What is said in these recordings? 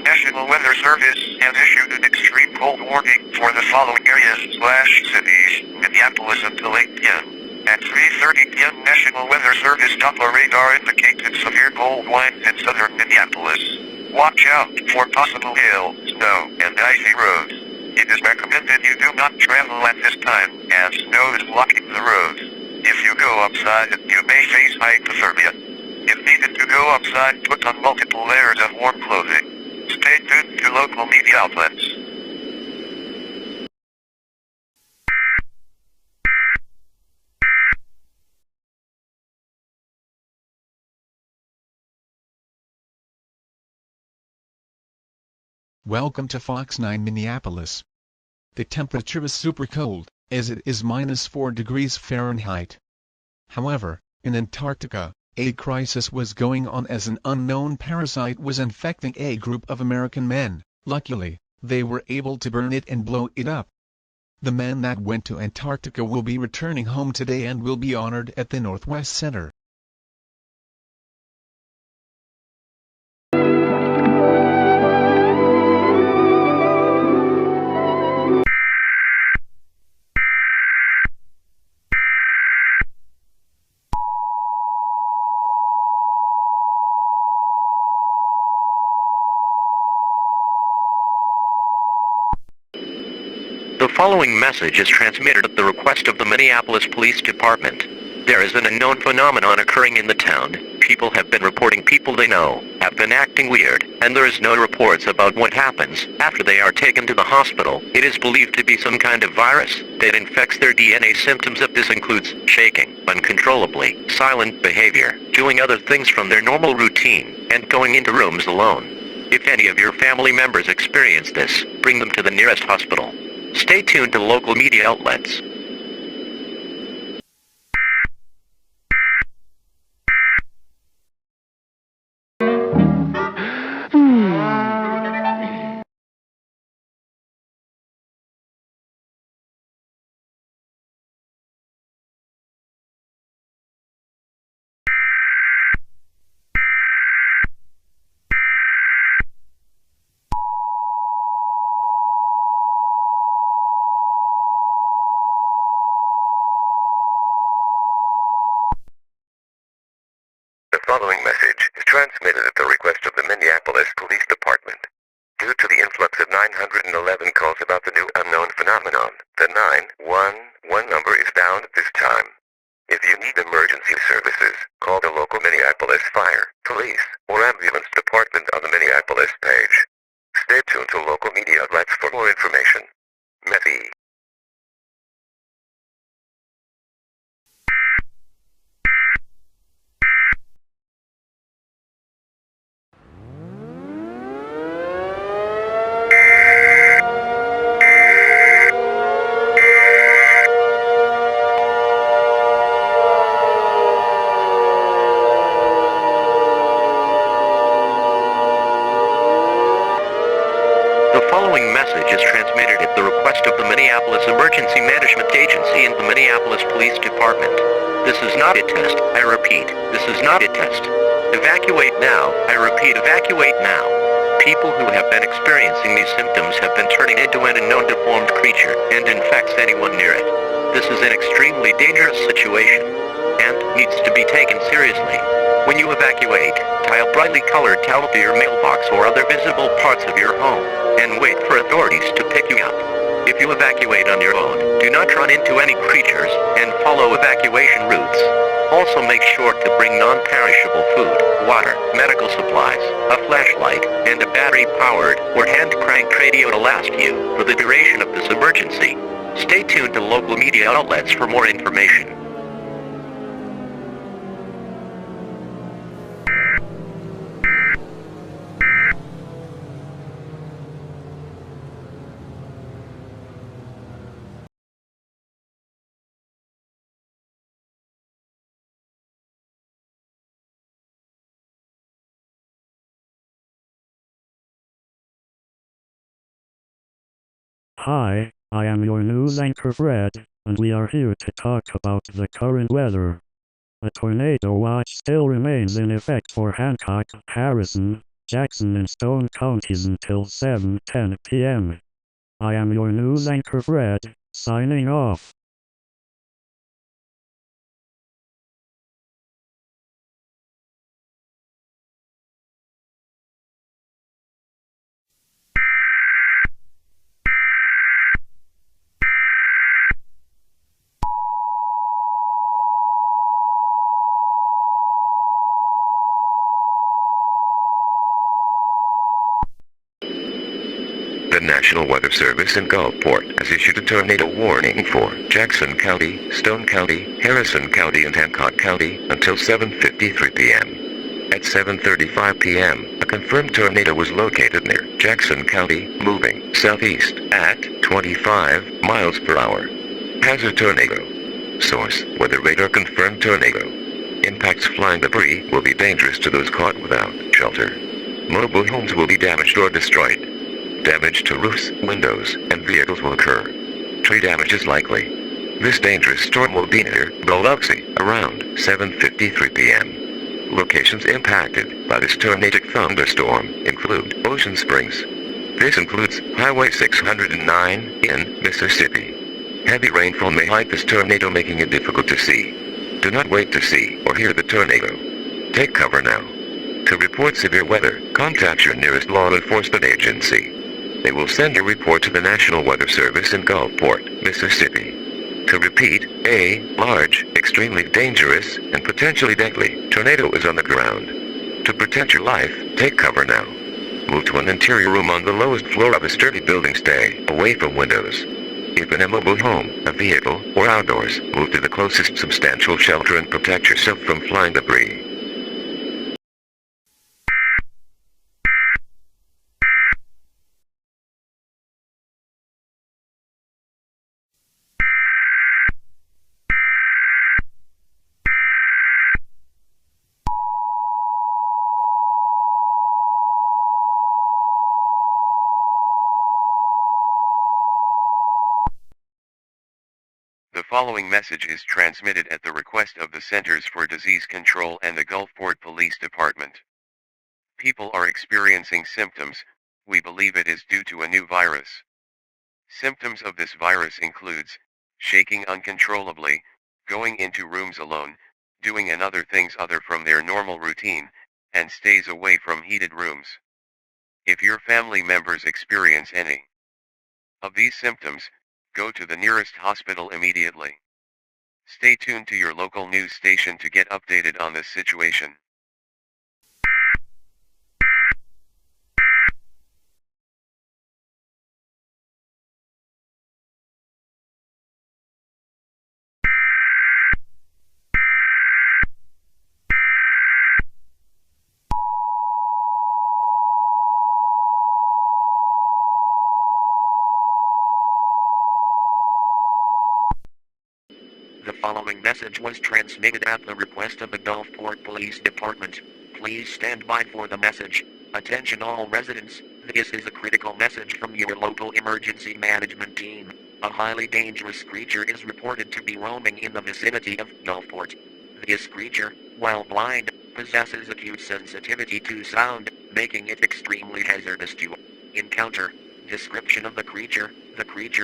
National Weather Service has issued an extreme cold warning for the following areas/cities, Minneapolis until 8 p.m. At 3:30 p.m. National Weather Service Doppler radar indicated severe cold wind in southern Minneapolis. Watch out for possible hail, snow, and icy roads. It is recommended you do not travel at this time, as snow is blocking the roads. If you go outside, you may face hypothermia. If needed to go outside, put on multiple layers of warm clothing. Stay tuned to local media outlets. Welcome to Fox 9 Minneapolis. The temperature is super cold, as it is -4 degrees Fahrenheit. However, in Antarctica, a crisis was going on as an unknown parasite was infecting a group of American men. Luckily, they were able to burn it and blow it up. The men that went to Antarctica will be returning home today and will be honored at the Northwest Center. The following message is transmitted at the request of the Minneapolis Police Department. There is an unknown phenomenon occurring in the town. People have been reporting people they know have been acting weird, and there is no reports about what happens after they are taken to the hospital. It is believed to be some kind of virus that infects their DNA. Symptoms of this includes shaking uncontrollably, silent behavior, doing other things from their normal routine, and going into rooms alone. If any of your family members experience this, bring them to the nearest hospital. Stay tuned to local media outlets. The following message is transmitted at the request of the Minneapolis Police Department. Due to the influx of 911 calls about the new unknown phenomenon, the 911 number is down at this time. If you need emergency services, call the local Minneapolis Fire, Police, or Ambulance Department on the Minneapolis page. Stay tuned to local media outlets for more information. Methy. The following message is transmitted at the request of the Minneapolis Emergency Management Agency and the Minneapolis Police Department. This is not a test. I repeat, this is not a test. Evacuate now. I repeat, evacuate now. People who have been experiencing these symptoms have been turning into an unknown deformed creature and infects anyone near it. This is an extremely dangerous situation and needs to be taken seriously. When you evacuate, tie a brightly colored towel to your mailbox or other visible parts of your home, and wait for authorities to pick you up. If you evacuate on your own, do not run into any creatures, and follow evacuation routes. Also make sure to bring non-perishable food, water, medical supplies, a flashlight, and a battery-powered or hand-cranked radio to last you for the duration of this emergency. Stay tuned to local media outlets for more information. Hi, I am your news anchor Fred, and we are here to talk about the current weather. A tornado watch still remains in effect for Hancock, Harrison, Jackson and Stone counties until 7:10 p.m. I am your news anchor Fred, signing off. The National Weather Service in Gulfport has issued a tornado warning for Jackson County, Stone County, Harrison County, and Hancock County until 7:53 p.m. At 7:35 p.m., a confirmed tornado was located near Jackson County, moving southeast at 25 miles per hour. Hazard tornado. Source: weather radar confirmed tornado. Impacts flying debris will be dangerous to those caught without shelter. Mobile homes will be damaged or destroyed. Damage to roofs, windows, and vehicles will occur. Tree damage is likely. This dangerous storm will be near Biloxi around 7:53 p.m. Locations impacted by this tornadic thunderstorm include Ocean Springs. This includes Highway 609 in Mississippi. Heavy rainfall may hide this tornado, making it difficult to see. Do not wait to see or hear the tornado. Take cover now. To report severe weather, contact your nearest law enforcement agency. They will send your report to the National Weather Service in Gulfport, Mississippi. To repeat, a large, extremely dangerous, and potentially deadly tornado is on the ground. To protect your life, take cover now. Move to an interior room on the lowest floor of a sturdy building. Stay away from windows. If in a mobile home, a vehicle, or outdoors, move to the closest substantial shelter and protect yourself from flying debris. The following message is transmitted at the request of the Centers for Disease Control and the Gulfport Police Department. People are experiencing symptoms. We believe it is due to a new virus. Symptoms of this virus includes shaking uncontrollably, going into rooms alone, doing other things other from their normal routine, and stays away from heated rooms. If your family members experience any of these symptoms, go to the nearest hospital immediately. Stay tuned to your local news station to get updated on this situation. The following message was transmitted at the request of the Gulfport Police Department. Please stand by for the message. Attention all residents, this is a critical message from your local emergency management team. A highly dangerous creature is reported to be roaming in the vicinity of Gulfport. This creature, while blind, possesses acute sensitivity to sound, making it extremely hazardous to encounter. Description of the creature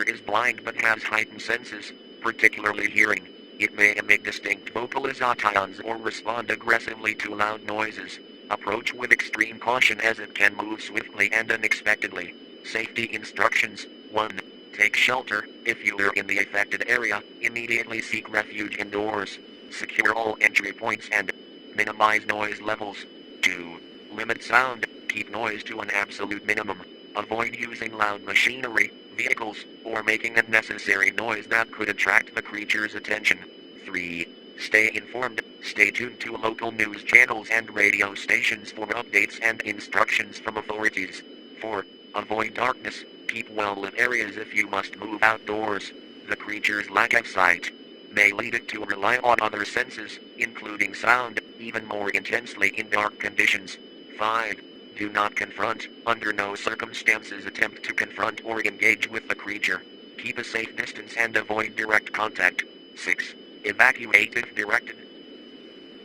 is blind but has heightened senses, particularly hearing. It may emit distinct vocalizations or respond aggressively to loud noises. Approach with extreme caution as it can move swiftly and unexpectedly. Safety instructions. 1. Take shelter. If you are in the affected area, immediately seek refuge indoors. Secure all entry points and minimize noise levels. 2. Limit sound. Keep noise to an absolute minimum. Avoid using loud machinery, vehicles, or making unnecessary noise that could attract the creature's attention. 3. Stay informed. Stay tuned to local news channels and radio stations for updates and instructions from authorities. 4. Avoid darkness. Keep well-lit areas if you must move outdoors. The creature's lack of sight may lead it to rely on other senses, including sound, even more intensely in dark conditions. 5. Do not confront. Under no circumstances attempt to confront or engage with the creature. Keep a safe distance and avoid direct contact. 6. Evacuate if directed.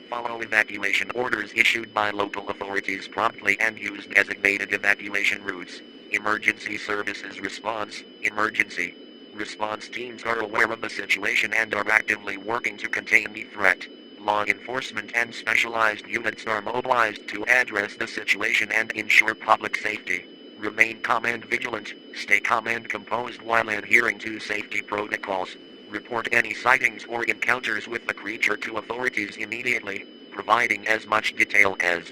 Follow evacuation orders issued by local authorities promptly and use designated evacuation routes. Emergency services response. Emergency response teams are aware of the situation and are actively working to contain the threat. Law enforcement and specialized units are mobilized to address the situation and ensure public safety. Remain calm and vigilant. Stay calm and composed while adhering to safety protocols. Report any sightings or encounters with the creature to authorities immediately, providing as much detail as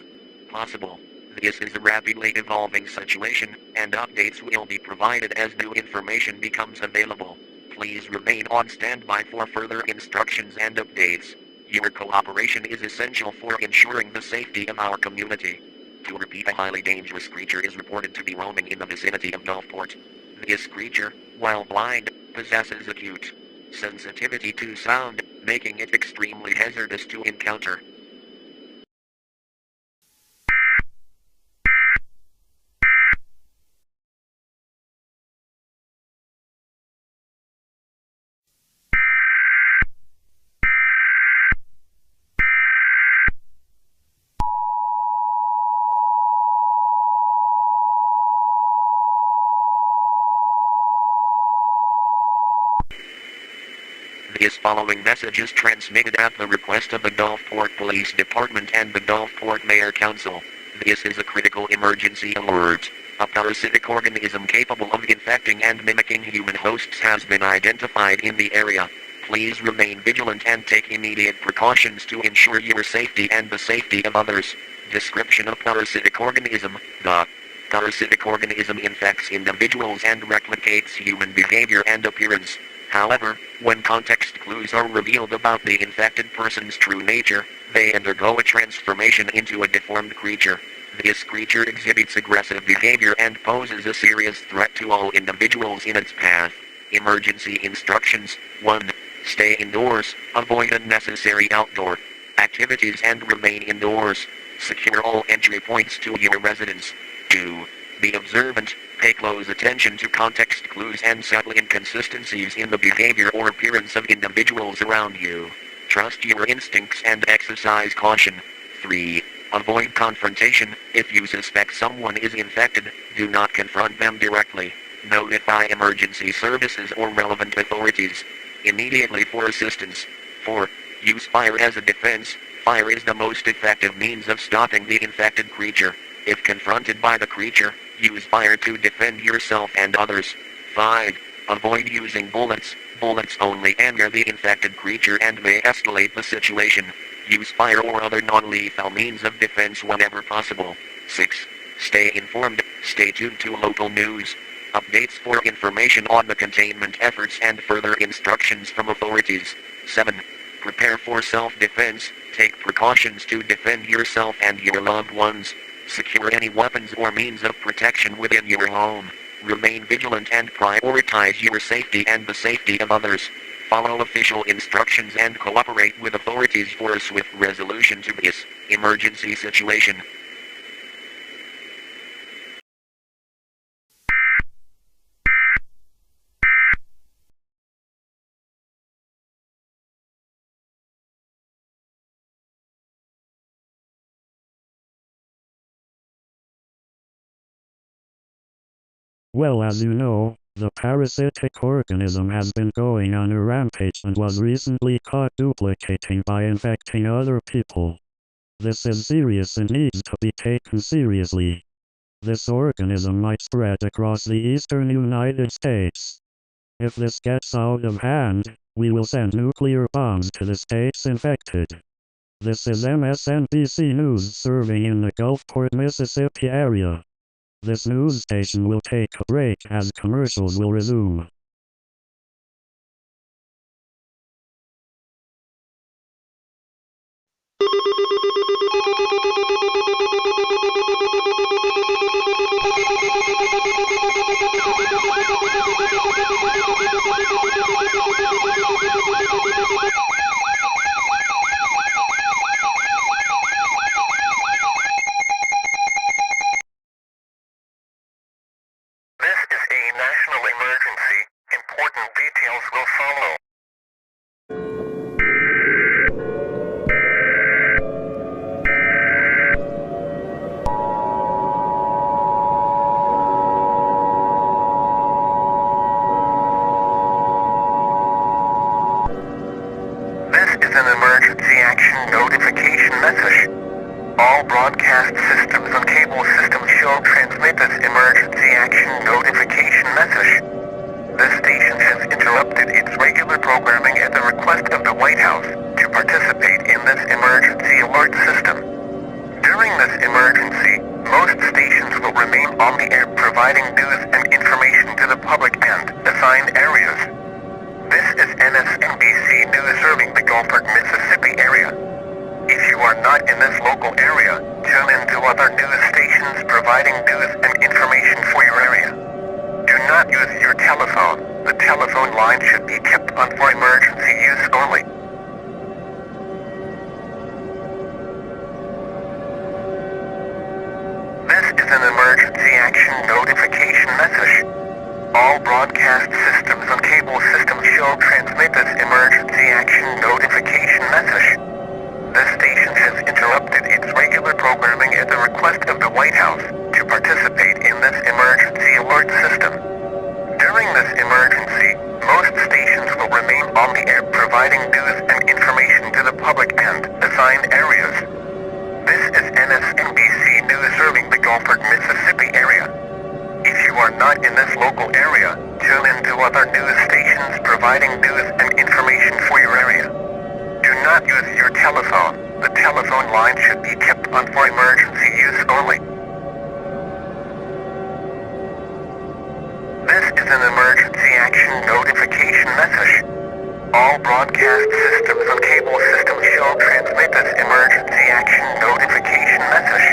possible. This is a rapidly evolving situation, and updates will be provided as new information becomes available. Please remain on standby for further instructions and updates. Your cooperation is essential for ensuring the safety of our community. To repeat, a highly dangerous creature is reported to be roaming in the vicinity of Gulfport. This creature, while blind, possesses acute sensitivity to sound, making it extremely hazardous to encounter. This following message is transmitted at the request of the Gulfport Police Department and the Gulfport Mayor Council. This is a critical emergency alert. A parasitic organism capable of infecting and mimicking human hosts has been identified in the area. Please remain vigilant and take immediate precautions to ensure your safety and the safety of others. Description of parasitic organism. The parasitic organism infects individuals and replicates human behavior and appearance. However, when context clues are revealed about the infected person's true nature, they undergo a transformation into a deformed creature. This creature exhibits aggressive behavior and poses a serious threat to all individuals in its path. Emergency instructions. 1. Stay indoors, avoid unnecessary outdoor activities and remain indoors. Secure all entry points to your residence. 2. Be observant, pay close attention to context clues and subtle inconsistencies in the behavior or appearance of individuals around you. Trust your instincts and exercise caution. 3. Avoid confrontation. If you suspect someone is infected, do not confront them directly. Notify emergency services or relevant authorities immediately for assistance. 4. Use fire as a defense. Fire is the most effective means of stopping the infected creature. If confronted by the creature, use fire to defend yourself and others. 5. Avoid using bullets. Bullets only anger the infected creature and may escalate the situation. Use fire or other non-lethal means of defense whenever possible. 6. Stay informed. Stay tuned to local news. Updates for information on the containment efforts and further instructions from authorities. 7. Prepare for self-defense. Take precautions to defend yourself and your loved ones. Secure any weapons or means of protection within your home. Remain vigilant and prioritize your safety and the safety of others. Follow official instructions and cooperate with authorities for a swift resolution to this emergency situation. Well, as you know, the parasitic organism has been going on a rampage and was recently caught duplicating by infecting other people. This is serious and needs to be taken seriously. This organism might spread across the eastern United States. If this gets out of hand, we will send nuclear bombs to the states infected. This is MSNBC News serving in the Gulfport, Mississippi area. This news station will take a break as commercials will resume. This is a national emergency. Important details will follow. All broadcast systems and cable systems shall transmit this emergency action notification message. This station has interrupted its regular programming at the request of the White House to participate in this emergency alert system. During this emergency, most stations will remain on the air providing news and information to the public and assigned areas. This is NSNBC News serving the Gulfport, Mississippi area. If you are not in this local area, tune in to other news stations providing news and information for your area. Do not use your telephone. The telephone line should be kept on for emergency use only. This is an emergency action notification message. All broadcast systems and cable systems shall transmit this emergency action notification message. This station has interrupted its regular programming at the request of the White House to participate in this emergency alert system. During this emergency, most stations will remain on the air providing news and information to the public and assigned areas. This is NSNBC News serving the Gulfport, Mississippi area. If you are not in this local area, tune in to other news stations providing news and information for your area. Do not use your telephone. The telephone line should be kept on for emergency use only. This is an emergency action notification message. All broadcast systems and cable systems shall transmit this emergency action notification message.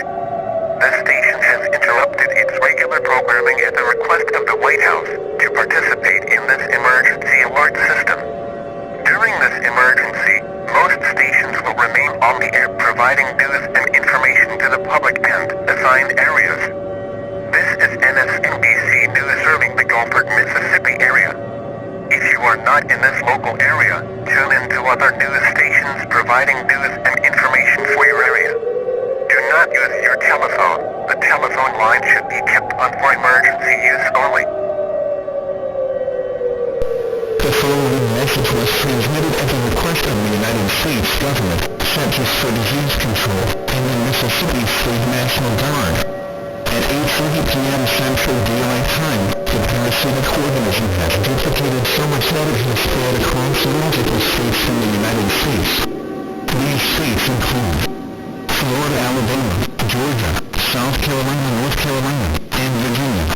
This station has interrupted its regular programming at the request of the White House to participate in this emergency alert system. During this emergency, most stations will remain on the air providing news and information to the public and assigned areas. This is NSNBC News serving the Gulfport, Mississippi area. If you are not in this local area, tune in to other news stations providing news and information for your area. Do not use your telephone. The telephone line should be kept on for emergency use only. The following message was transmitted at the request of the United States government, Centers for Disease Control, and the Mississippi State National Guard. At 8:30 p.m. Central Daylight Time, the parasitic organism has duplicated so much that it has spread across multiple states in the United States. These states include Florida, Alabama, Georgia, South Carolina, North Carolina, and Virginia.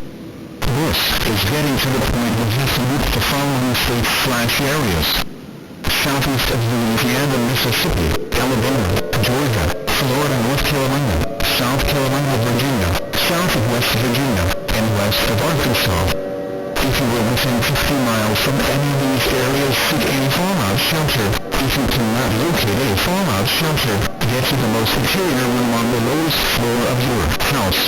This is getting to the point where we salute the following states/areas. Southeast of Louisiana, Mississippi, Alabama, Georgia, Florida, North Carolina, South Carolina, Virginia, south of West Virginia, and west of Arkansas. If you are within 50 miles from any of these areas, seek a fallout shelter. If you cannot locate a fallout shelter, get to the most interior room on the lowest floor of your house.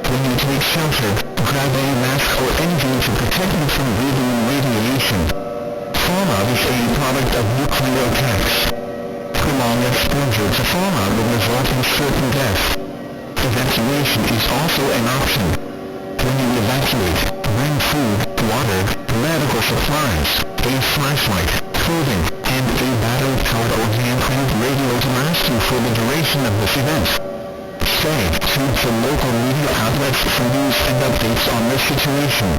When you take shelter, grab a mask or anything to protect you from breathing in radiation. Fallout is a product of nuclear attacks. Prolonged exposure to fallout will result in certain death. Evacuation is also an option. When you evacuate, bring food, water, medical supplies, a flashlight, clothing, and a battery-powered or hand-cranked radio to last you for the duration of this event. Stay tuned to local media outlets for news and updates on this situation.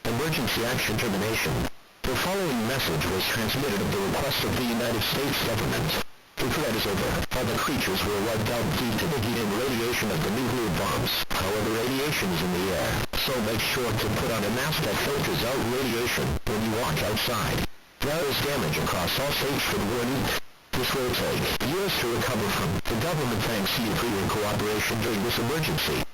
Emergency action termination. The following message was transmitted at the request of the United States government. The threat is over. All the creatures were wiped out due to the heat and radiation of the nuclear bombs. However, radiation is in the air, so make sure to put on a mask that filters out radiation when you walk outside. There is damage across all states for the warning. This will take years to recover from. The government thanks you for your cooperation during this emergency.